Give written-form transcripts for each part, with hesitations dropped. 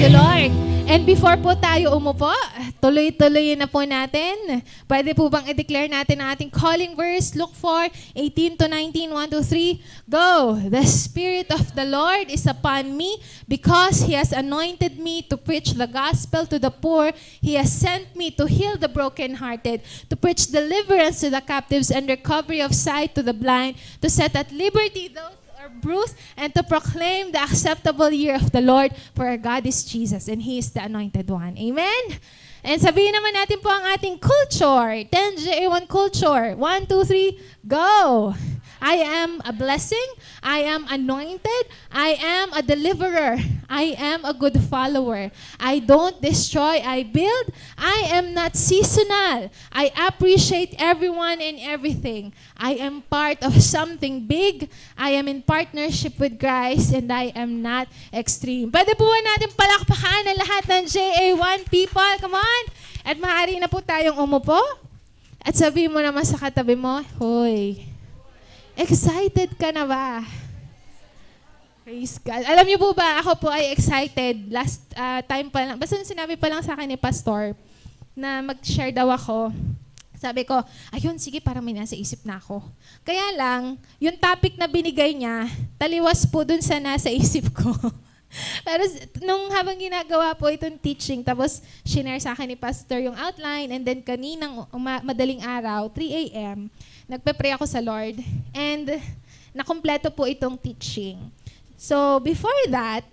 you, Lord. And before po tayo umupo, tuloy-tuloy na po natin. Pwede po bang i-declare natin ang ating calling verse? Look for 18 to 19, 1, 2, 3. Go! The Spirit of the Lord is upon me because He has anointed me to preach the gospel to the poor. He has sent me to heal the brokenhearted, to preach deliverance to the captives and recovery of sight to the blind, to set at liberty those bruised, and to proclaim the acceptable year of the Lord, for our God is Jesus, and He is the Anointed One. Amen? And sabihin naman natin po ang ating culture. 10J1 culture. 1, 2, 3, go! I am a blessing. I am anointed. I am a deliverer. I am a good follower. I don't destroy, I build. I am not seasonal. I appreciate everyone and everything. I am part of something big. I am in partnership with Christ, and I am not extreme. Pwede po ba natin palakpakan ang lahat ng JA1 people? Come on! At maaari na po tayong umupo. At sabihin mo naman sa katabi mo, hoy, excited ka na ba? Praise God. Alam niyo po ba, ako po ay excited. Last time pa lang, basta sinabi pa lang sa akin ni Pastor na mag-share daw ako. Sabi ko, ayun, sige, parang may nasa isip na ako. Kaya lang, yung topic na binigay niya, taliwas po dun sa nasa isip ko. Pero nung habang ginagawa po itong teaching, tapos shinare sa akin ni Pastor yung outline, and then kaninang madaling araw, 3 a.m., nagpe-pray ako sa Lord, and nakumpleto po itong teaching. So, before that,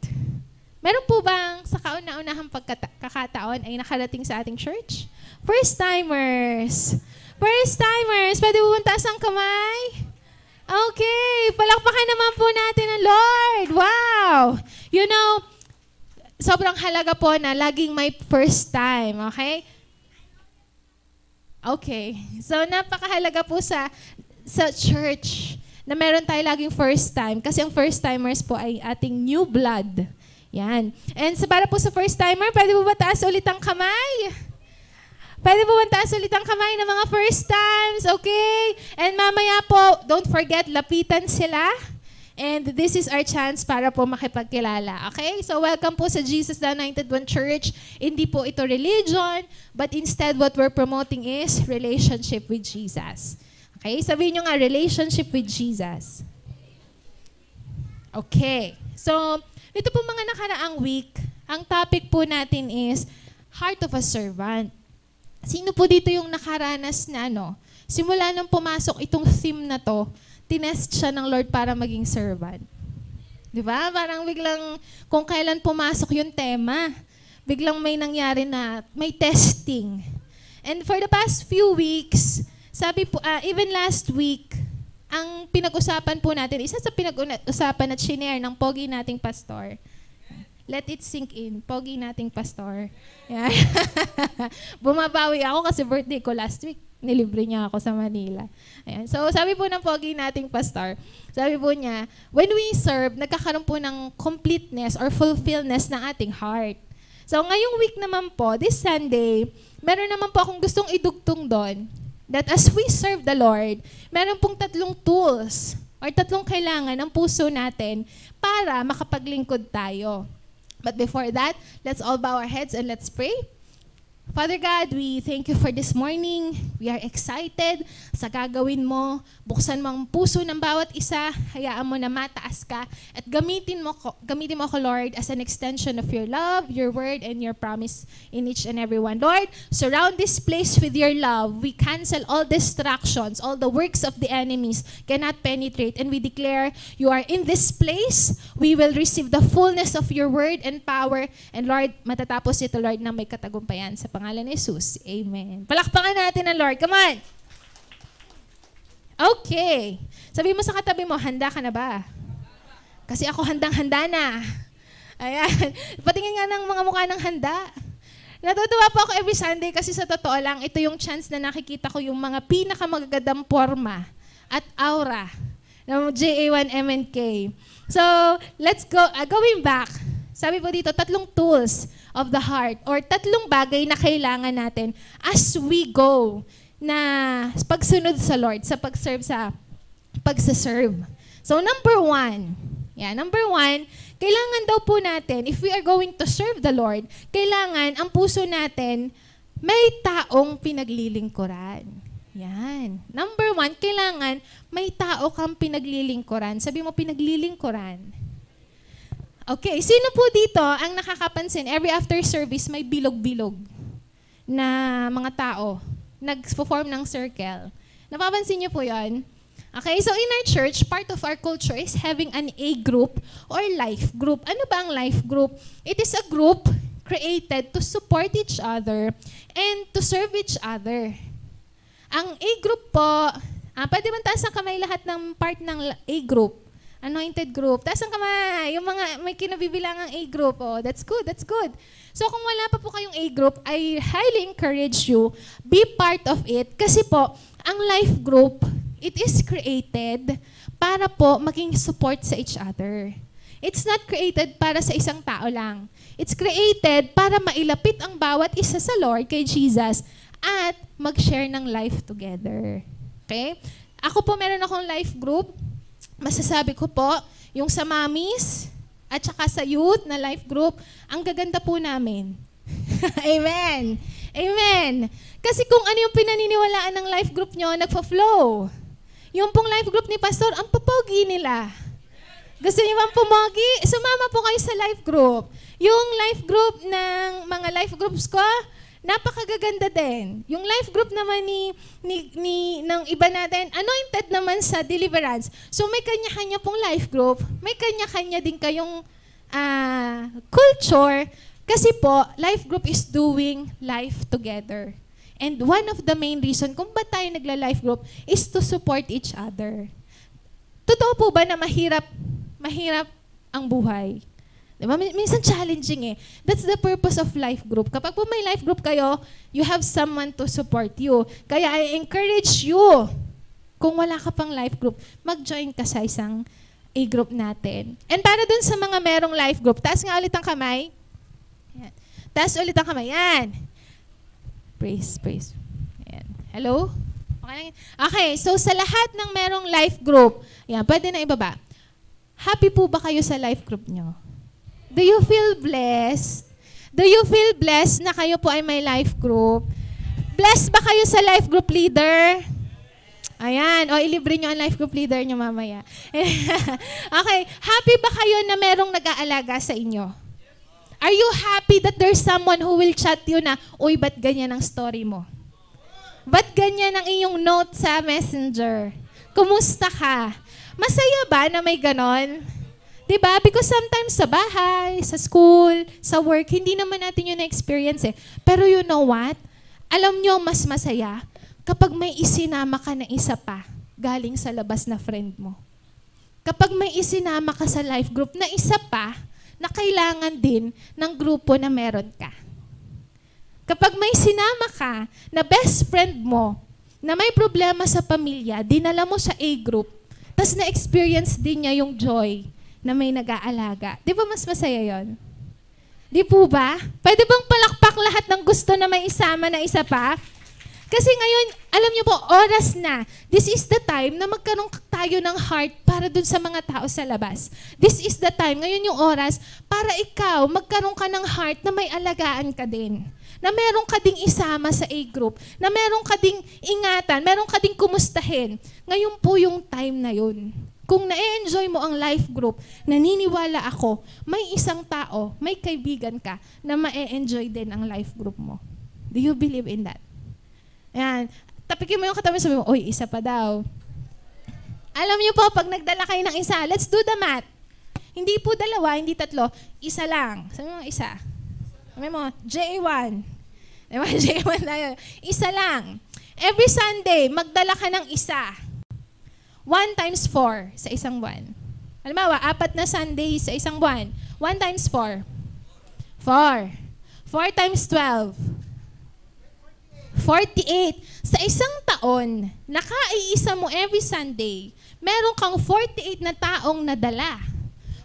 meron po bang sa kauna-unahang pagkakataon ay nakarating sa ating church? First-timers! First-timers! Pwede po taas ang kamay? Okay, palakpakan naman po natin ang Lord. Wow! You know, sobrang halaga po na laging may first time, okay? Okay. So, napakahalaga po sa church na meron tayo laging first time kasi ang first timers po ay ating new blood. Yan. And para po sa first timer, pwede po ba taas ulit ang kamay? Pwede po ba taas ulit ang kamay ng mga first times? Okay? And mamaya po, don't forget, lapitan sila. And this is our chance para po makipagkilala. Okay? So welcome po sa Jesus the Anointed One Church. Hindi po ito religion, but instead what we're promoting is relationship with Jesus. Okay? Sabihin nyo nga, relationship with Jesus. Okay. So, ito po mga nakaraang week, ang topic po natin is Heart of a Servant. Sino po dito yung nakaranas na simula nung pumasok itong theme na to, tinest siya ng Lord para maging servant. Di ba? Parang biglang, kung kailan pumasok yung tema, biglang may nangyari na may testing. And for the past few weeks, sabi po, even last week, ang pinag-usapan po natin, isa sa pinag-usapan at shinare ng pogi nating pastor. Let it sink in. Pogi nating pastor. Yeah. Bumabawi ako kasi birthday ko last week. Nilibre niya ako sa Manila. Ayan. So, sabi po ng pogi nating pastor, sabi po niya, when we serve, nagkakaroon po ng completeness or fulfillness ng ating heart. So, ngayong week naman po, this Sunday, meron naman po akong gustong idugtong doon that as we serve the Lord, meron pong 3 tools or 3 kailangan ng puso natin para makapaglingkod tayo. But before that, let's all bow our heads and let's pray. Father God, we thank you for this morning. We are excited sa gagawin mo. Buksan mo ang puso ng bawat isa. Hayaan mo na mataas ka. At gamitin mo ako, Lord, as an extension of your love, your word, and your promise in each and every one. Lord, surround this place with your love. We cancel all distractions, all the works of the enemies cannot penetrate. And we declare you are in this place. We will receive the fullness of your word and power. And Lord, matatapos ito, Lord, na may katagumpayan sa pangalan ni Jesus. Amen. Palakpakan natin ang Lord. Come on. Okay. Sabi mo sa katabi mo, handa ka na ba? Kasi ako handang-handa na. Ayan. Patingin nga ng mga mukha ng handa. Natutuwa po ako every Sunday kasi sa totoo lang, ito yung chance na nakikita ko yung mga pinakamagagandang forma at aura ng JA1MNK. So, let's go. Going back. Sabi po dito, 3 tools of the heart or 3 bagay na kailangan natin as we go na pagsunod sa Lord, sa pag-serve sa pagsaserve. So number 1, Yeah, number 1, kailangan daw po natin, if we are going to serve the Lord, kailangan ang puso natin may taong pinaglilingkuran. Yan. Number 1, kailangan may tao kang pinaglilingkuran. Sabi mo, pinaglilingkuran. Okay, sino po dito ang nakakapansin, every after service may bilog-bilog na mga tao, nag-form ng circle. Napapansin niyo po yon? Okay, so in our church, part of our culture is having an A group or life group. Ano ba ang life group? It is a group created to support each other and to serve each other. Ang A group po, pwede man taas ang kamay lahat ng part ng A group. Anointed group. Taas ang kamay. Yung mga may kinabibilangang A group. Oh, that's good, that's good. So kung wala pa po kayong A group, I highly encourage you, be part of it. Kasi po, ang life group, it is created para po maging support sa each other. It's not created para sa isang tao lang. It's created para mailapit ang bawat isa sa Lord, kay Jesus, at mag-share ng life together. Okay? Ako po meron akong life group. Masasabi ko po, yung sa mommies at saka sa youth na life group, ang gaganda po namin. Amen. Amen. Kasi kung ano yung pinaniniwalaan ng life group nyo, nagpa-flow. Yung pong life group ni Pastor, ang papogi nila. Gusto niyo bang pumogi? Sumama po kayo sa life group. Yung life group ng mga life groups ko, napakagaganda din. Yung life group naman ng iba natin, anointed naman sa deliverance. So may kanya-kanya pong life group, may kanya-kanya din kayong culture, kasi po, life group is doing life together. And one of the main reason kung ba't tayo nagla-life group is to support each other. Totoo po ba na mahirap ang buhay? Diba? Minsan challenging eh. That's the purpose of life group. Kapag po may life group kayo, you have someone to support you. Kaya I encourage you, kung wala ka pang life group, mag-join ka sa isang A group natin. And para dun sa mga merong life group, taas nga ulit ang kamay. Yan. Taas ulit ang kamay. Yan. Praise, praise. Ayan. Hello? Okay, so sa lahat ng merong life group, yan, pwede na ibaba. Happy po ba kayo sa life group nyo? Do you feel blessed? Do you feel blessed na kayo po ay may life group? Blessed ba kayo sa life group leader? Ayan, o ilibre nyo ang life group leader nyo mamaya. Okay, happy ba kayo na merong nag-aalaga sa inyo? Are you happy that there's someone who will chat you na, uy, ba't ganyan ang story mo? Ba't ganyan ang iyong note sa messenger? Kumusta ka? Masaya ba na may ganon? Diba? Because sometimes sa bahay, sa school, sa work, hindi naman natin yun na-experience eh. Pero you know what? Alam nyo, mas masaya kapag may isinama ka na isa pa galing sa labas na friend mo. Kapag may isinama ka sa life group na isa pa, na kailangan din ng grupo na meron ka. Kapag may sinama ka na best friend mo, na may problema sa pamilya, dinala mo sa A group, tas na-experience din niya yung joy na may nag-aalaga. Di ba mas masaya yon? Di po ba? Pwede bang palakpak lahat ng gusto na may isama na isa pa? Kasi ngayon, alam niyo po, oras na. This is the time na magkaroon tayo ng heart para dun sa mga tao sa labas. This is the time, ngayon yung oras, para ikaw magkaroon ka ng heart na may alagaan ka din. Na meron ka ding isama sa A group. Na meron ka ding ingatan, meron ka ding kumustahin. Ngayon po yung time na yun. Kung na-enjoy mo ang life group, naniniwala ako, may isang tao, may kaibigan ka na ma-enjoy din ang life group mo. Do you believe in that? Ayan. Tapikin mo yung katabi, sabi mo, oy, isa pa daw. Alam niyo po, pag nagdala kayo ng isa, let's do the math. Hindi po dalawa, hindi tatlo, isa lang. Sabi mo, isa. Sabi mo, J1. Diba, J1 na yun. Isa lang. Every Sunday, magdala ka ng isa. 1 times 4 sa isang buwan. Halimbawa, 4 na Sunday sa isang buwan. 1 times 4. 4. 4 times 12. 48. Sa isang taon, nakaiisa mo every Sunday, meron kang 48 na taong nadala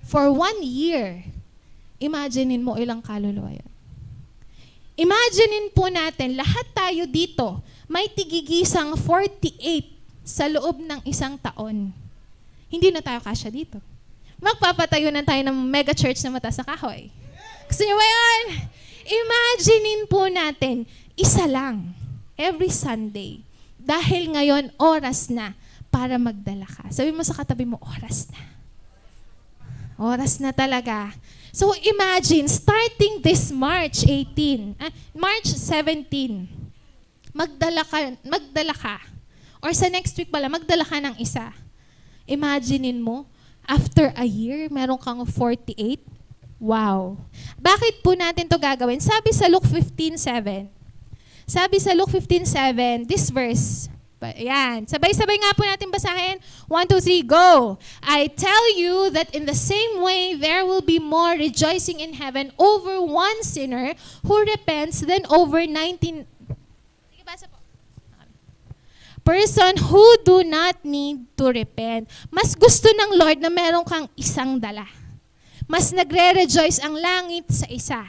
for 1 year. Imaginein mo ilang kaluluwa yun. Imaginein po natin, lahat tayo dito, may tigigisang 48 sa loob ng isang taon. Hindi na tayo kasya dito. magpapatayo na tayo ng mega church na mataas na kahoy. Gusto niyo ba yun? Imaginein po natin, isa lang, every Sunday. Dahil ngayon, oras na para magdala ka. Sabi mo sa katabi mo, oras na. Oras na talaga. So imagine, starting this March 17, magdala ka. Or sa next week pala, magdala ka ng isa. Imaginein mo, after a year, meron kang 48. Wow. Bakit po natin to gagawin? Sabi sa Luke 15:7. This verse. Ayan. Sabay-sabay nga po natin basahin. 1, 2, 3, go! I tell you that in the same way, there will be more rejoicing in heaven over one sinner who repents than over 19... Sige, basa po. Person who do not need to repent. Mas gusto ng Lord na meron kang isang dala. Mas nagre-rejoice ang langit sa isa.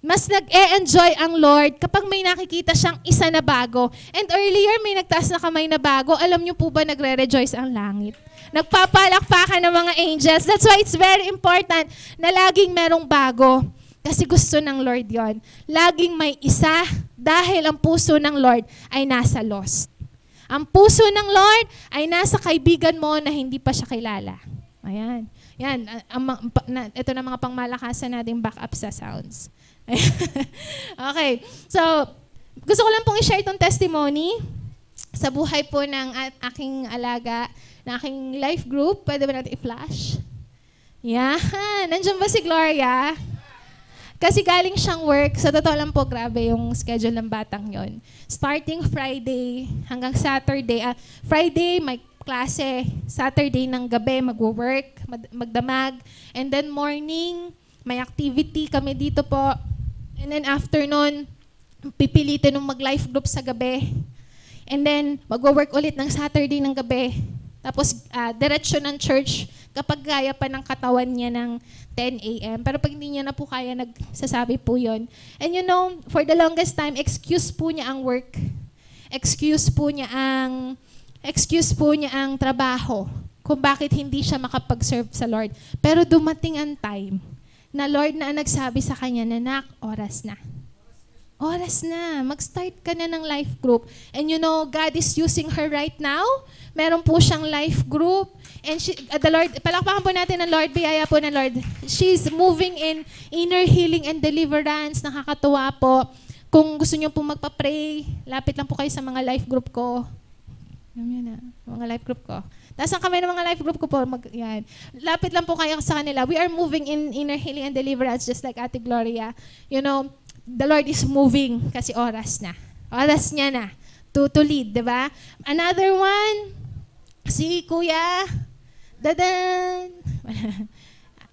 Mas nag-e-enjoy ang Lord kapag may nakikita siyang isa na bago. And earlier, may nagtaas na kamay na bago. Alam niyo po ba nagre-rejoice ang langit? Nagpapalakpakan ng mga angels. That's why it's very important na laging merong bago. Kasi gusto ng Lord yon. Laging may isa dahil ang puso ng Lord ay nasa lost. Ang puso ng Lord ay nasa kaibigan mo na hindi pa siya kilala. Ayan. Yan. Ito na mga pangmalakasan nating backup sa sounds. Okay. So, gusto ko lang pong i-share itong testimony sa buhay po ng aking alaga, na aking life group. Pwede ba natin i-flash? Yan. Nandiyan ba si Gloria? Kasi galing siyang work. Sa totoo lang po, grabe yung schedule ng batang yon. Starting Friday hanggang Saturday. Friday, may klase. Saturday ng gabi, mag-work, magdamag. And then morning, may activity kami dito po. And then afternoon, pipilitin ng mag-life group sa gabi. And then, mag-work ulit ng Saturday ng gabi. Tapos, diretsyo ng church kapag kaya pa ng katawan niya ng 10 a.m. Pero pag hindi niya na po kaya, nagsasabi po yun. And you know, for the longest time, excuse po niya ang work. Excuse po niya ang trabaho kung bakit hindi siya makapag-serve sa Lord. Pero dumating ang time na Lord na nagsabi sa kanya, "Nanak, oras na. Oras na. Mag-start ka na ng life group." And you know, God is using her right now. Meron po siyang life group. And the Lord, palakpakan po natin ng Lord, biyaya po ng Lord. She's moving in inner healing and deliverance. Nakakatuwa po. Kung gusto niyo po magpa-pray, lapit lang po kayo sa mga life group ko. Yan na, mga life group ko. Taas ang kamay ng mga life group ko po. Yan. Lapit lang po kayo sa kanila. We are moving in inner healing and deliverance just like Ate Gloria. You know, the Lord is moving kasi oras na. Oras niya na to lead, di ba? Another one, si Kuya. Dadan!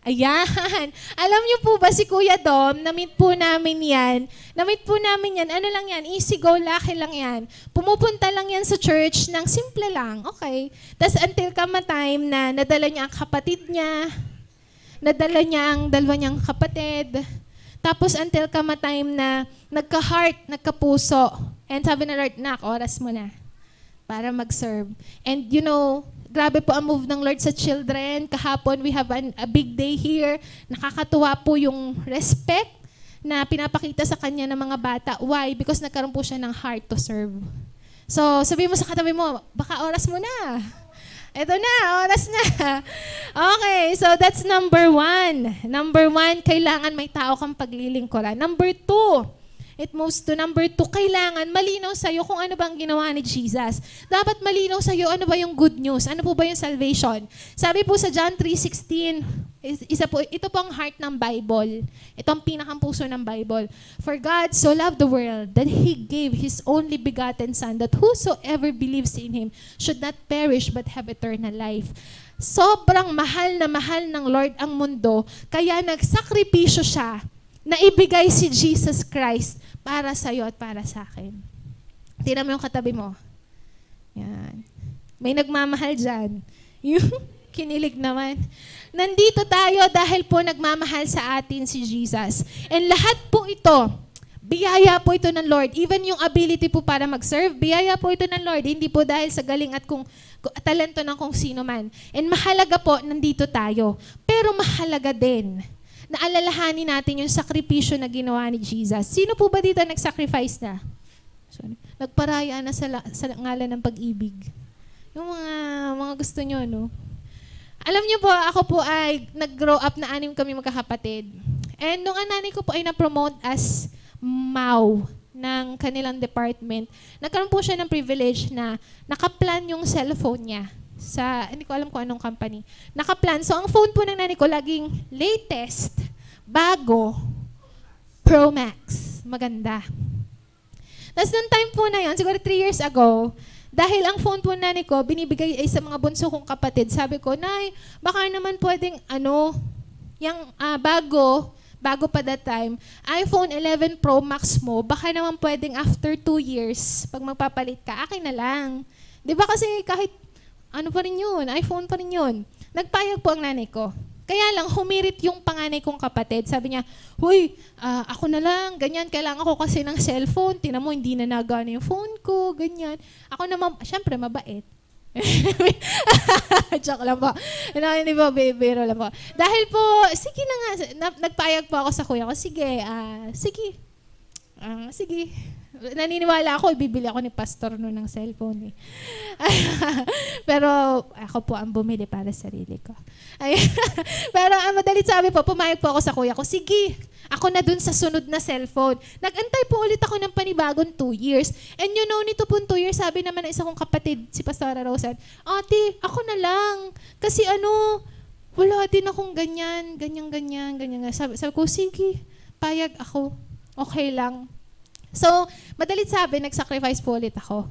Ayan. Alam niyo po ba si Kuya Dom, na-meet po namin yan. Ano lang yan, easy go, lucky lang yan. Pumupunta lang yan sa church ng simple lang, okay. Tapos until time na nadala niya ang kapatid niya, nadala niya ang dalawa niyang kapatid, tapos until time na nagka-heart, nagka-puso, and sabi na Lord, "Nak, oras mo na para mag-serve." And you know, grabe po ang move ng Lord sa children. Kahapon, we have a big day here. Nakakatuwa po yung respect na pinapakita sa kanya ng mga bata. Why? Because nagkaroon po siya ng heart to serve. So, sabihin mo sa katabi mo, baka oras mo na. Ito na, oras na. Okay, so that's number 1. Number 1, kailangan may tao kang paglilingkuran. Number 2, it moves to number 2, kailangan malinaw sa'yo kung ano bang ginawa ni Jesus. Dapat malinaw sa'yo ano ba yung good news, ano po ba yung salvation. Sabi po sa John 3:16, ito po ang heart ng Bible. Ito ang pinakang puso ng Bible. For God so loved the world that He gave His only begotten Son, that whosoever believes in Him should not perish but have eternal life. Sobrang mahal ng Lord ang mundo, kaya nagsakripisyo siya na ibigay si Jesus Christ para sa iyo at para sa akin. Tingnan mo yung katabi mo. Yan. May nagmamahal dyan. Yung kinilig naman. Nandito tayo dahil po nagmamahal sa atin si Jesus. And lahat po ito, biyaya po ito ng Lord. Even yung ability po para mag-serve, biyaya po ito ng Lord. Hindi po dahil sa galing at kung talento ng kung sino man. And mahalaga po, nandito tayo. Pero mahalaga din na alalahanin natin yung sakripisyo na ginawa ni Jesus. Sino po ba dito nag-sacrifice na? Sorry. Nagparaya na sa ngalan ng pag-ibig. Yung mga gusto nyo, no? Alam niyo po, ako po ay nag-grow up na 6 kami magkakapatid. And nung ang nanay ko po ay na-promote as MAW ng kanilang department, nagkaroon po siya ng privilege na nakaplan yung cellphone niya sa, hindi ko alam kung anong company. Nakaplan. So, ang phone po ng nanay ko laging latest, bago, Pro Max. Maganda. Tapos, noong time po na yun, siguro 3 years ago, dahil ang phone po nanay ko, binibigay ay sa mga bunso kong kapatid. Sabi ko, Nay, baka naman pwedeng, yung bago pa that time, iPhone 11 Pro Max mo, baka naman pwedeng after 2 years, pag magpapalit ka, akin na lang. Di ba kasi kahit ano pa rin yun, iPhone pa rin yun. Nagpayag po ang nanay ko. Kaya lang, humirit yung panganay kong kapatid. Sabi niya, huy, ako na lang, ganyan, kailangan ko kasi ng cellphone. Tinan mo, hindi na nagana yung phone ko, ganyan. Ako naman, syempre, mabait. Joke lang po. Hindi po, biro lang po. Dahil po, sige na nga, nagpayag po ako sa kuya ko, sige. Naniniwala ako, ibibili ako ni pastor noon ng cellphone. Pero ako po ang bumili para sa sarili ko. Pero madalit sabi po, pumayag po ako sa kuya ko, sige, ako na dun sa sunod na cellphone. Nag-antay po ulit ako ng panibagong 2 years. And you know, nito po 2 years, sabi naman ng isa kong kapatid, si Pastora Rosan, ate, ako na lang. Kasi wala din akong ganyan. Sabi ko, sige, payag ako. Okay lang. So, madalit sabi, nag-sacrifice po ulit ako.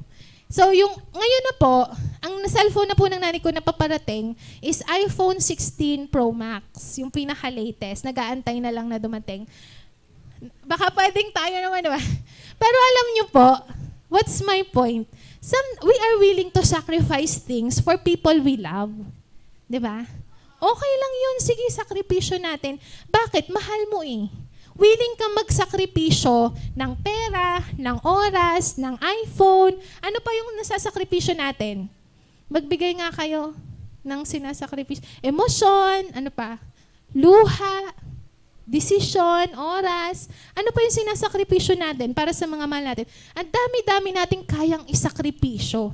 So, ngayon na po, ang cellphone na po ng nanay ko na paparating is iPhone 16 Pro Max, yung pinaka-latest. Nag-aantay na lang na dumating. Baka pwedeng tayo naman, diba? Pero alam niyo po, what's my point? We are willing to sacrifice things for people we love. Diba? Okay lang yun. Sige, sakripisyo natin. Bakit? Mahal mo eh. Willing kang magsakripisyo ng pera, ng oras, ng iPhone. Ano pa yung nasasakripisyo natin? Magbigay nga kayo ng sinasakripisyo. Emosyon, ano pa? Luha, desisyon, oras. Ano pa yung sinasakripisyo natin para sa mga mahal natin? Ang dami-dami natin kayang isakripisyo.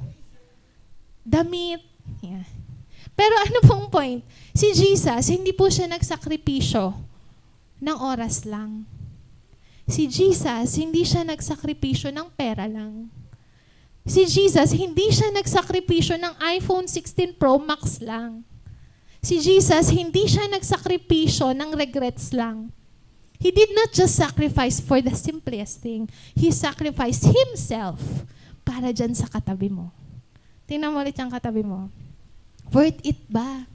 Damit. Yeah. Pero ano pong point? Si Jesus, hindi po siya nagsakripisyo ng oras lang. Si Jesus, hindi siya nagsakripisyo ng pera lang. Si Jesus, hindi siya nagsakripisyo ng iPhone 16 Pro Max lang. Si Jesus, hindi siya nagsakripisyo ng regrets lang. He did not just sacrifice for the simplest thing. He sacrificed Himself para dyan sa katabi mo. Tingnan mo ulit yung katabi mo. Worth it ba?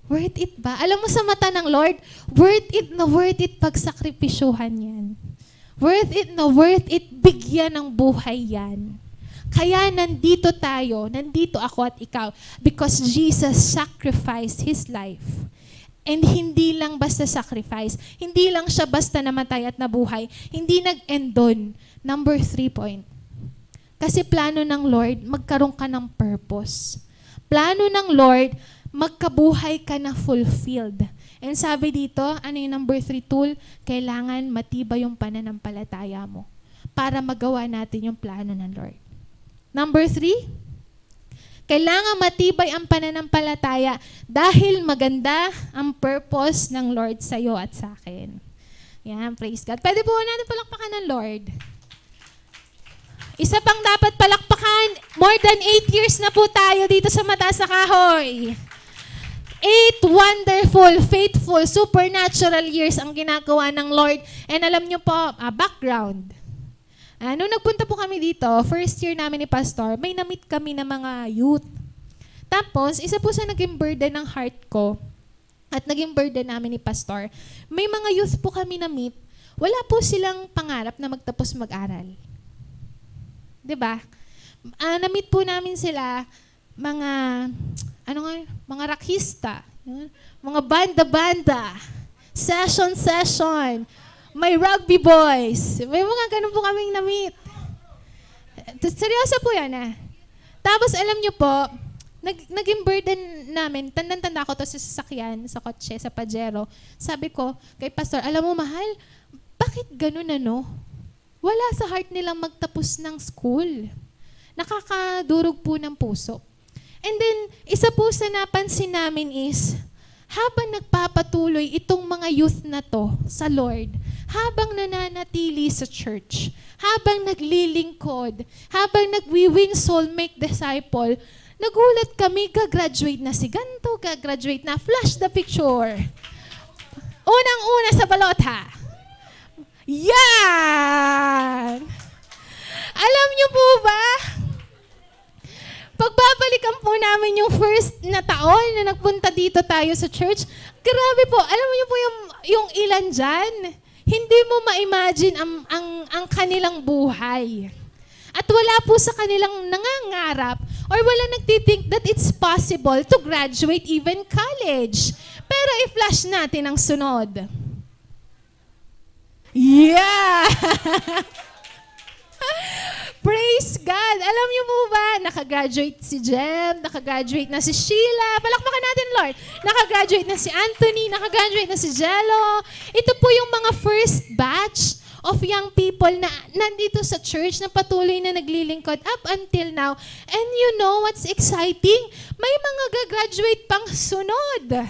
Worth it ba? Alam mo sa mata ng Lord, worth it pagsakripisyuhan yan. Worth it bigyan ng buhay yan. Kaya nandito tayo, nandito ako at ikaw, because Jesus sacrificed His life. And hindi lang basta sacrifice, hindi lang siya basta namatay at nabuhay, hindi nag-end doon. Number 3 point. Kasi plano ng Lord, magkaroon ka ng purpose. Plano ng Lord, magkabuhay ka na fulfilled. And sabi dito, ano yung number 3 tool? Kailangan matibay yung pananampalataya mo para magawa natin yung plano ng Lord. Number 3, kailangan matibay ang pananampalataya dahil maganda ang purpose ng Lord sa iyo at sa akin. Yan, praise God. Pwede po natin palakpakan ng Lord. Isa pang dapat palakpakan, more than 8 years na po tayo dito sa Mataas na Kahoy. 8 wonderful, faithful, supernatural years ang ginagawa ng Lord. And alam nyo po, background. Nung nagpunta po kami dito, first year namin ni Pastor, may na-meet kami ng mga youth. Tapos, isa po sa naging burden ng heart ko at naging burden namin ni Pastor, may mga youth po kami na-meet, wala po silang pangarap na magtapos mag-aral. Diba? Na-meet po namin sila, mga rakista, mga banda-banda, session, may rugby boys, may mga ganun po kaming na-meet. Seryoso po yan Tapos alam nyo po, naging burden namin. Tandang-tanda ko to sa sasakyan, sa kotse, sa Pajero. Sabi ko kay pastor, alam mo mahal, bakit ganun ano? Wala sa heart nilang magtapos ng school. Nakakadurog po ng puso. And then, isa po sa napansin namin is, habang nagpapatuloy itong mga youth na to sa Lord, habang nananatili sa church, habang naglilingkod, habang nagwi-win soul, make disciple, nagulat kami, gagraduate na si ganto, gagraduate na, flash the picture. Unang-una sa balot ha. Yan! Alam niyo po ba, pagbabalikan po namin yung first na taon na nagpunta dito tayo sa church, grabe po, alam niyo po yung ilan dyan, hindi mo ma-imagine ang kanilang buhay. At wala po sa kanilang nangangarap or wala nagtithink that it's possible to graduate even college. Pero i-flash natin ang sunod. Yeah! Praise God! Alam niyo po ba, nakagraduate si Jem, nakagraduate na si Sheila. Palakpakan natin, Lord. Nakagraduate na si Anthony, nakagraduate na si Jello. Ito po yung mga first batch of young people na nandito sa church na patuloy na naglilingkod up until now. And you know what's exciting? May mga gagraduate pang sunod.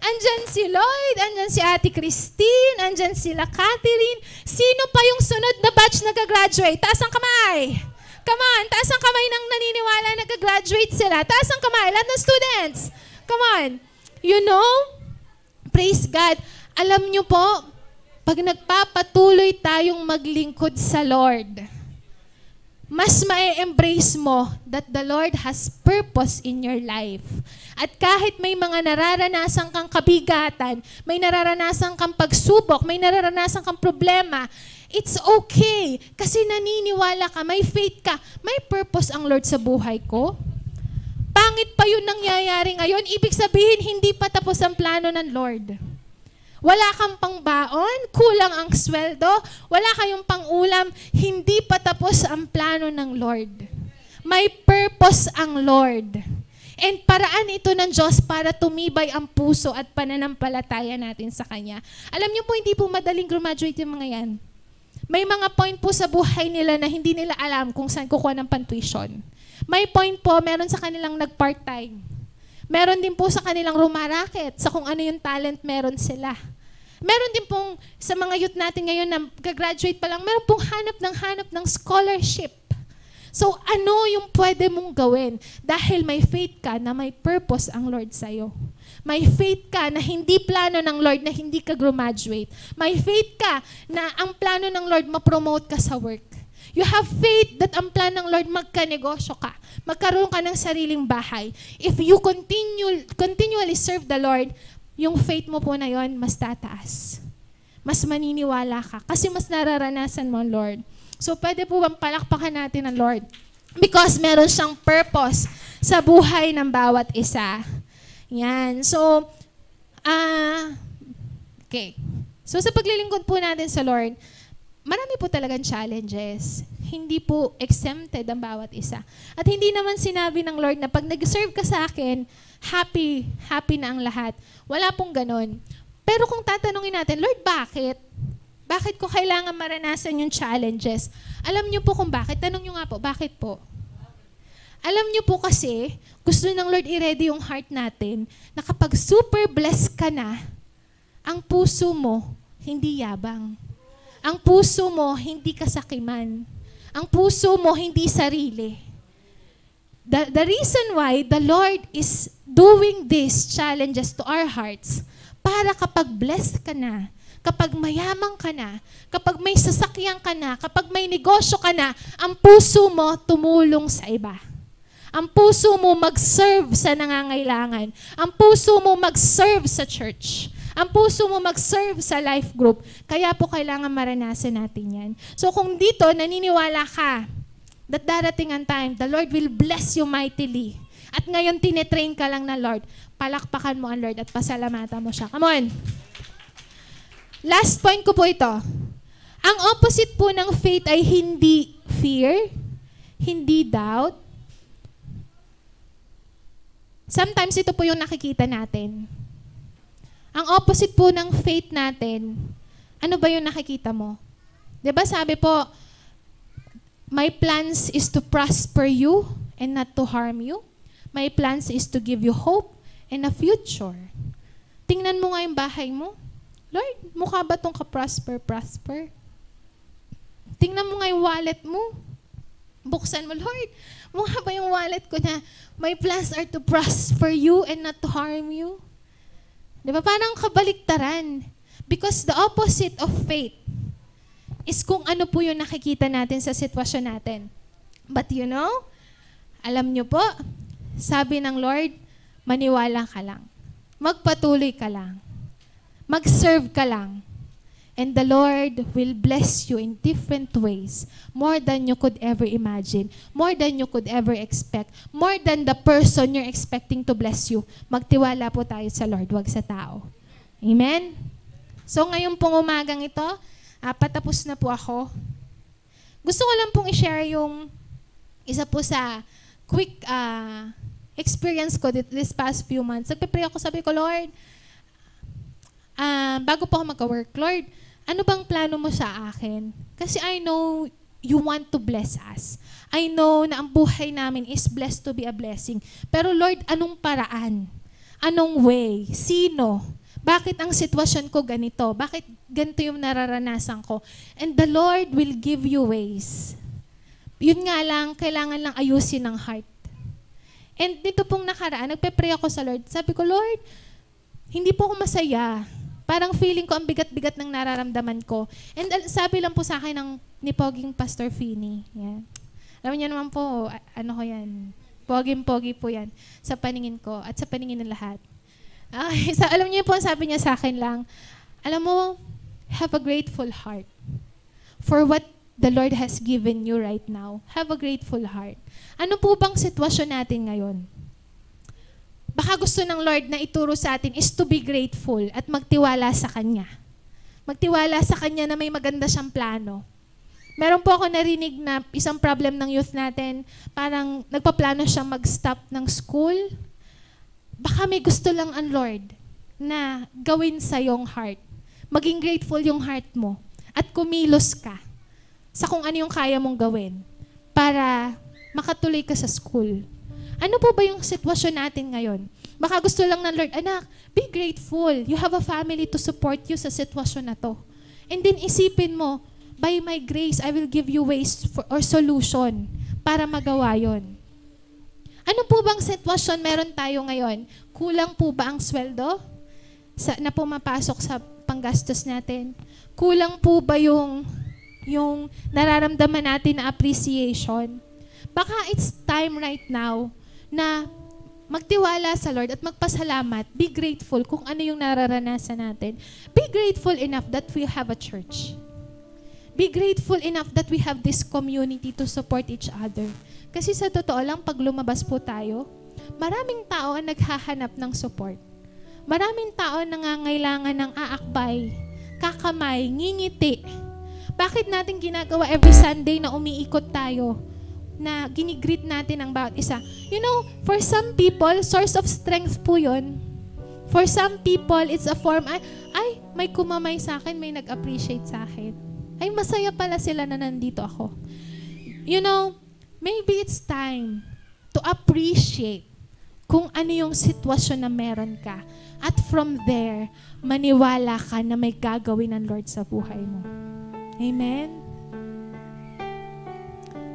Andyan si Lloyd, andyan si Ate Christine, andyan sila Catherine. Sino pa yung sunod na batch na gagraduate? Taas ang kamay. Come on, taas ang kamay ng naniniwala na gagraduate sila. Taas ang kamay, lahat ng students. Come on. You know, praise God. Alam nyo po, pag nagpapatuloy tayong maglingkod sa Lord, mas ma-embrace mo that the Lord has purpose in your life. At kahit may mga nararanasan kang kabigatan, may nararanasan kang pagsubok, may nararanasan kang problema, it's okay. Kasi naniniwala ka, may faith ka, may purpose ang Lord sa buhay ko. Pangit pa yun nangyayari ngayon, ibig sabihin hindi pa tapos ang plano ng Lord. Wala kang pangbaon, kulang ang sweldo, wala kayong pangulam, hindi pa tapos ang plano ng Lord. May purpose ang Lord. And paraan ito ng Diyos para tumibay ang puso at pananampalataya natin sa Kanya. Alam niyo po, hindi po madaling graduate yung mga yan. May mga point po sa buhay nila na hindi nila alam kung saan kukuha ng pantuition. May point po, meron sa kanilang nag-part-time. Meron din po sa kanilang rumaraket, sa kung ano yung talent meron sila. Meron din pong sa mga youth natin ngayon na gagraduate pa lang, meron pong hanap ng scholarship. So ano yung pwede mong gawin? Dahil may faith ka na may purpose ang Lord sa'yo. May faith ka na hindi plano ng Lord na hindi ka graduate. May faith ka na ang plano ng Lord ma-promote ka sa work. You have faith that ang plan ng Lord magkanegosyo ka. Magkaroon ka ng sariling bahay. If you continually serve the Lord, yung faith mo po na yon mas tataas. Mas maniniwala ka. Kasi mas nararanasan mo, Lord. So, pwede po bang palakpakan natin ang Lord? Because meron siyang purpose sa buhay ng bawat isa. Yan. So, okay. So, sa paglilingkod po natin sa Lord, marami po talagang challenges. Hindi po exempted ang bawat isa. At hindi naman sinabi ng Lord na pag nag-serve ka sa akin, happy na ang lahat. Wala pong ganon. Pero kung tatanungin natin, Lord, bakit? Bakit ko kailangan maranasan yung challenges? Alam niyo po kung bakit? Tanong niyo nga po, bakit po? Alam niyo po kasi, gusto ng Lord i-ready yung heart natin na kapag super blessed ka na, ang puso mo hindi yabang. Ang puso mo hindi kasakiman. Ang puso mo hindi sarili. The reason why the Lord is doing these challenges to our hearts, para kapag blessed ka na, kapag mayaman ka na, kapag may sasakyan ka na, kapag may negosyo ka na, ang puso mo tumulong sa iba. Ang puso mo mag-serve sa nangangailangan. Ang puso mo mag-serve sa church. Ang puso mo mag-serve sa life group. Kaya po kailangan maranasan natin yan. So kung dito naniniwala ka that darating ang time, the Lord will bless you mightily. At ngayon tinetrain ka lang na Lord, palakpakan mo ang Lord at pasalamatan mo siya. Come on! Last point ko po ito. Ang opposite po ng faith ay hindi fear, hindi doubt, Sometimes ito po yung nakikita natin. Ang opposite po ng faith natin, ano ba yung nakikita mo? 'Di ba sabi po, my plans is to prosper you and not to harm you. My plans is to give you hope and a future. Tingnan mo nga yung bahay mo. Lord, mukha ba itong ka-prosper? Tingnan mo nga yung wallet mo. Buksan mo, Lord, mukha ba yung wallet ko na my plans are to prosper you and not to harm you? Di ba? Parang kabaliktaran. Because the opposite of faith is kung ano po yung nakikita natin sa sitwasyon natin. But you know, alam nyo po, sabi ng Lord, maniwala ka lang. Magpatuloy ka lang. Mag-serve ka lang. And the Lord will bless you in different ways, more than you could ever imagine, more than you could ever expect, more than the person you're expecting to bless you. Magtiwala po tayo sa Lord, wag sa tao. Amen? So ngayon pong umagang ito, patapos na po ako. Gusto ko lang pong i-share yung isa po sa quick experience ko this past few months. Nagpe-pray ako, sabi ko, Lord, bago po ako magka-work, Lord, ano bang plano mo sa akin? Kasi I know you want to bless us. I know na ang buhay namin is blessed to be a blessing. Pero Lord, anong paraan? Anong way? Sino? Bakit ang sitwasyon ko ganito? Bakit ganito yung nararanasan ko? And the Lord will give you ways. Yun nga lang, kailangan lang ayusin ng heart. And dito pong nakaraan, nagpe-pray ako sa Lord. Sabi ko, Lord, hindi po ako masaya. Parang feeling ko ang bigat-bigat ng nararamdaman ko. And sabi lang po sa akin ni Poging Pastor Fini. Yan. Alam niyo naman po, ano ko yan. Poging-pogi po yan. Sa paningin ko at sa paningin ng lahat. Alam niyo po, sabi niya sa akin lang, alam mo, have a grateful heart for what the Lord has given you right now. Have a grateful heart. Ano po bang sitwasyon natin ngayon? Baka gusto ng Lord na ituro sa atin is to be grateful at magtiwala sa Kanya. Magtiwala sa Kanya na may maganda siyang plano. Meron po ako narinig na isang problem ng youth natin, parang nagpaplano siyang mag-stop ng school. Baka may gusto lang ang Lord na gawin sa iyong heart. Maging grateful yung heart mo at kumilos ka sa kung ano yung kaya mong gawin para makatuloy ka sa school. Ano po ba yung sitwasyon natin ngayon? Baka gusto lang ng Lord, anak, be grateful. You have a family to support you sa sitwasyon na to. And then isipin mo, by my grace, I will give you ways or solution para magawa yon. Ano po bang sitwasyon meron tayo ngayon? Kulang po ba ang sweldo na pumapasok sa panggastos natin? Kulang po ba yung nararamdaman natin na appreciation? Baka it's time right now na magtiwala sa Lord at magpasalamat, be grateful kung ano yung nararanasan natin. Be grateful enough that we have a church. Be grateful enough that we have this community to support each other. Kasi sa totoo lang, pag lumabas po tayo, maraming tao ang naghahanap ng support. Maraming tao nangangailangan ng aakbay, kakamay, ngingiti. Bakit natin ginagawa every Sunday na umiikot tayo? Na ginigreet natin ang bawat isa. You know, for some people, source of strength po yun. For some people, it's a form, ay, may kumamay sa akin, may nag-appreciate sa akin. Ay, masaya pala sila na nandito ako. You know, maybe it's time to appreciate kung ano yung sitwasyon na meron ka. At from there, maniwala ka na may gagawin ng Lord sa buhay mo. Amen?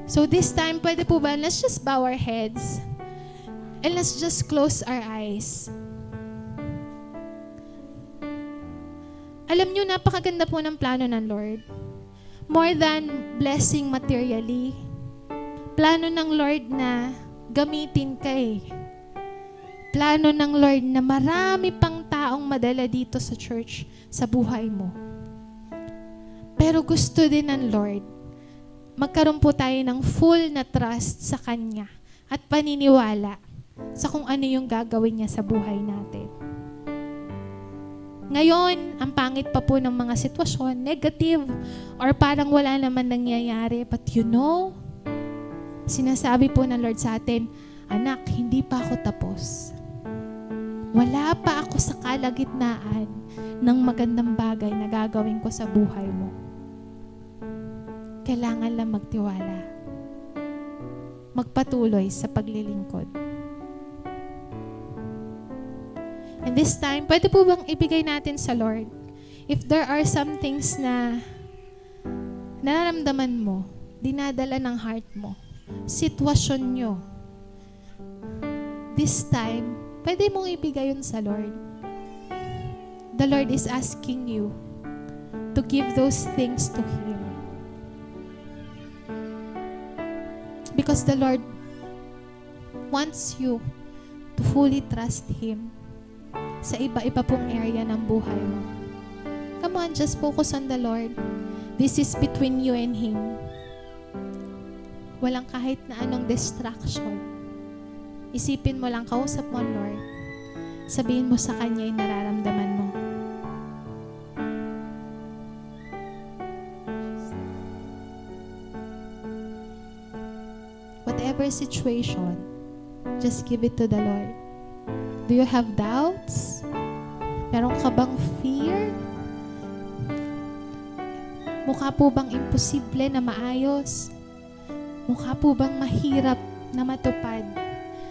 So this time, pwede po ba, let's just bow our heads and let's just close our eyes. Alam nyo, napakaganda po ng plano ng Lord. More than blessing materially, plano ng Lord na gamitin ka eh. Plano ng Lord na marami pang taong madala dito sa church, sa buhay mo. Pero gusto din ng Lord, magkaroon po tayo ng full na trust sa Kanya at paniniwala sa kung ano yung gagawin niya sa buhay natin. Ngayon, ang pangit pa po ng mga sitwasyon, negative, or parang wala naman nangyayari. But you know, sinasabi po ng Lord sa atin, anak, hindi pa ako tapos. Wala pa ako sa kalagitnaan ng magandang bagay na gagawin ko sa buhay mo. Kailangan lang magtiwala. Magpatuloy sa paglilingkod. And this time, pwede po bang ibigay natin sa Lord? If there are some things na nararamdaman mo, dinadala ng heart mo, sitwasyon nyo, this time, pwede mong ibigay yun sa Lord. The Lord is asking you to give those things to Him. Because the Lord wants you to fully trust Him sa iba-iba pong area ng buhay mo. Come on, just focus on the Lord. This is between you and Him. Walang kahit na anong distraction. Isipin mo lang, kausap mo, Lord. Sabihin mo sa Kanya yung nararamdaman mo. Whatever situation, just give it to the Lord. Do you have doubts? Meron ka bang fear? Mukha po bang imposible na maayos? Mukha po bang mahirap na matupad?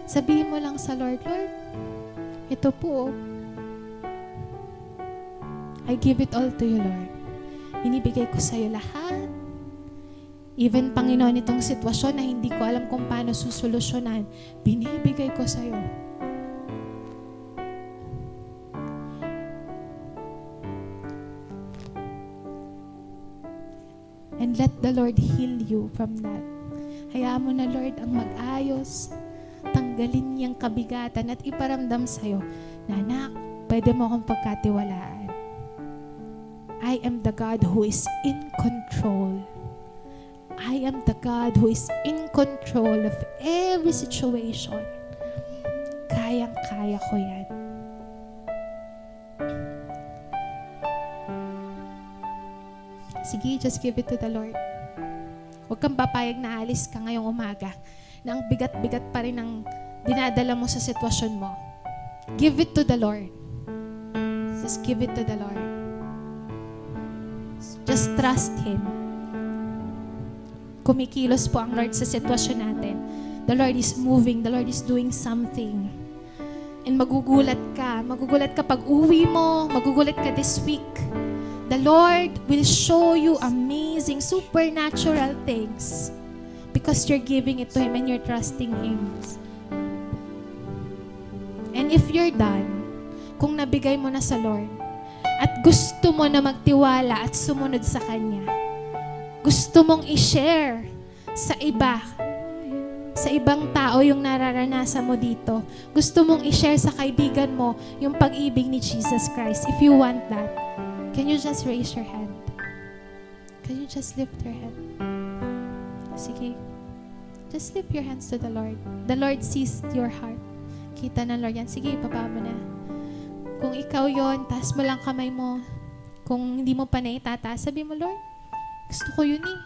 Sabihin mo lang sa Lord, Lord, ito po. I give it all to you, Lord. Binibigay ko sa iyo lahat. Even, Panginoon, itong sitwasyon na hindi ko alam kung paano susolusyonan, binibigay ko sa iyo. And let the Lord heal you from that. Hayaan mo na, Lord, ang mag-ayos, tanggalin niyang kabigatan at iparamdam sa iyo na, anak, pwede mo akong pagkatiwalaan. I am the God who is in control. I am the God who is in control of every situation. Kayang-kaya ko yan. Sige, just give it to the Lord. Huwag kang papayag na alis ka ngayong umaga na ang bigat-bigat pa rin ang dinadala mo sa sitwasyon mo. Give it to the Lord. Just give it to the Lord. Just trust Him. Kumikilos po ang Lord sa sitwasyon natin. The Lord is moving. The Lord is doing something. And magugulat ka pag uwi mo, magugulat ka this week. The Lord will show you amazing, supernatural things because you're giving it to Him and you're trusting Him. And if you're done, kung nabigay mo na sa Lord, at gusto mo na magtiwala at sumunod sa Kanya, gusto mong i-share sa iba, sa ibang tao yung nararanasan mo dito. Gusto mong i-share sa kaibigan mo yung pag-ibig ni Jesus Christ. If you want that, can you just raise your hand? Can you just lift your hand? Sige. Just lift your hands to the Lord. The Lord sees your heart. Kita ng Lord yan. Sige, ibaba mo na. Kung ikaw yon, taas mo lang kamay mo. Kung hindi mo pa naitataas, sabi mo, Lord, gusto ko yun eh.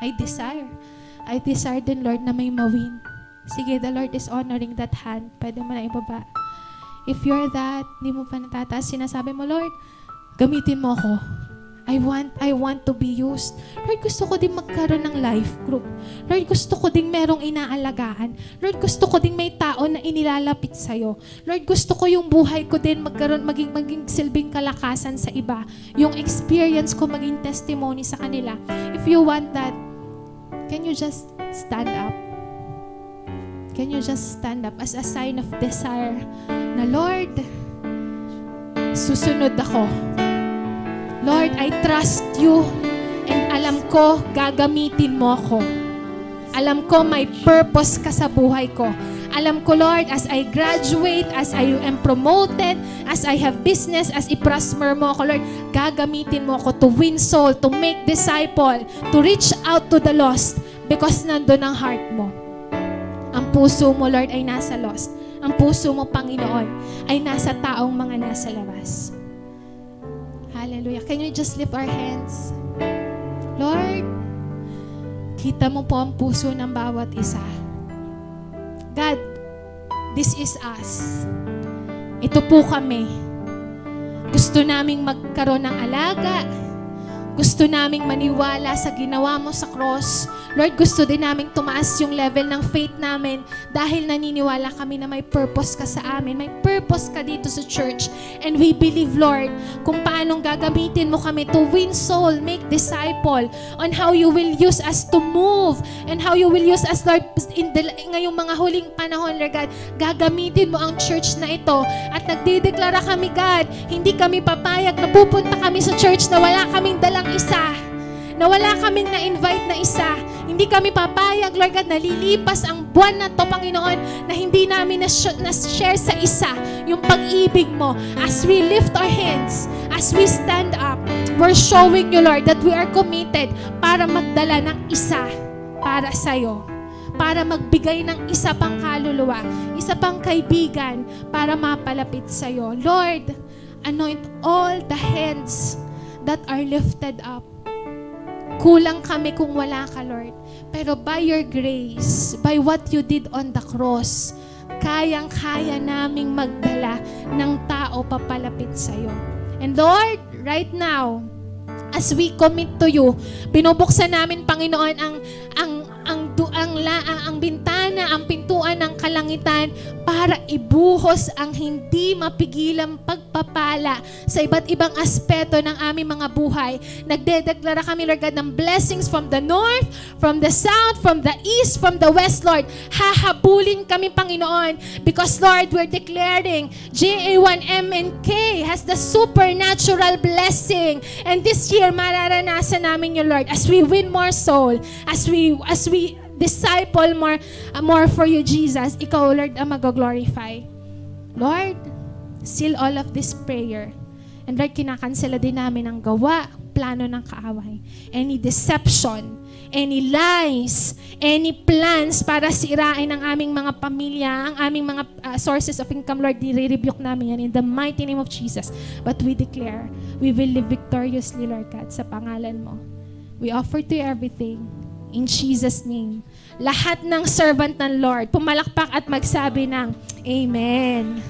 I desire din, Lord, na may mawin. Sige, the Lord is honoring that hand. Pwede mo na ibaba. If you're that, hindi mo pa natataas, sinasabi mo, Lord, gamitin mo ako. I want to be used. Lord, gusto ko din magkaroon ng life group. Lord, gusto ko din merong inaalagaan. Lord, gusto ko din may tao na inilalapit sa'yo. Lord, gusto ko yung buhay ko din maging silbing kalakasan sa iba. Yung experience ko maging testimony sa kanila. If you want that, can you just stand up? Can you just stand up as a sign of desire na, Lord, susunod ako. Lord, I trust you and alam ko gagamitin mo ako. Alam ko may purpose ka sa buhay ko. Alam ko, Lord, as I graduate, as I am promoted, as I have business, as i-prosper mo ako, Lord, gagamitin mo ako to win soul, to make disciple, to reach out to the lost because nandun ang heart mo. Ang puso mo, Lord, ay nasa lost. Ang puso mo, Panginoon, ay nasa taong mga nasa labas. Hallelujah. Can you just lift our hands? Lord, kita mo po ang puso ng bawat isa. God, this is us. ito po kami. Gusto naming magkaroon ng alaga. Gusto naming maniwala sa ginawa mo sa cross. Lord, gusto din naming tumaas yung level ng faith namin dahil naniniwala kami na may purpose ka sa amin. May purpose ka dito sa church. And we believe, Lord, kung paanong gagamitin mo kami to win soul, make disciple, on how you will use us to move, and how you will use us, Lord, ngayong mga huling panahon, Lord God, gagamitin mo ang church na ito. At nagdideklara kami, God, hindi kami papayag na pupunta kami sa church na wala kaming dalang isa, na wala kaming na-invite na isa. Hindi kami papayag, Lord God, nalilipas ang buwan na to, Panginoon, na hindi namin na-share sa isa yung pag-ibig mo. As we lift our hands, as we stand up, we're showing you, Lord, that we are committed para magdala ng isa para sa'yo, para magbigay ng isa pang kaluluwa, isa pang kaibigan para mapalapit sa'yo. Lord, anoint all the hands that are lifted up. Kulang kami kung wala ka, Lord. Pero by your grace, by what you did on the cross, kayang-kaya naming magdala ng tao papalapit sa'yo. And Lord, right now, as we commit to you, binubuksan namin, Panginoon, ang bintana, ang pintuan ng kalangitan para ibuhos ang hindi mapigilang pagpapala sa iba't ibang aspeto ng aming mga buhay. Nagdedeklara kami, Lord God, ng blessings from the north, from the south, from the east, from the west, Lord. Hahabulin kami, Panginoon, because, Lord, we're declaring GA1MNK has the supernatural blessing. And this year, mararanasan namin yun, Lord, as we win more soul, as we disciple more for you, Jesus. Ikaw, Lord, ang mag-glorify. Lord, seal all of this prayer. And Lord, kinakansela din namin ang gawa, plano ng kaaway. Any deception, any lies, any plans para sirain ang aming mga pamilya, ang aming mga sources of income, Lord, i-rebuke namin yan in the mighty name of Jesus. But we declare, we will live victoriously, Lord God, sa pangalan mo. We offer to you everything. In Jesus' name. Lahat ng servant ng Lord, pumalakpak at magsabi ng Amen.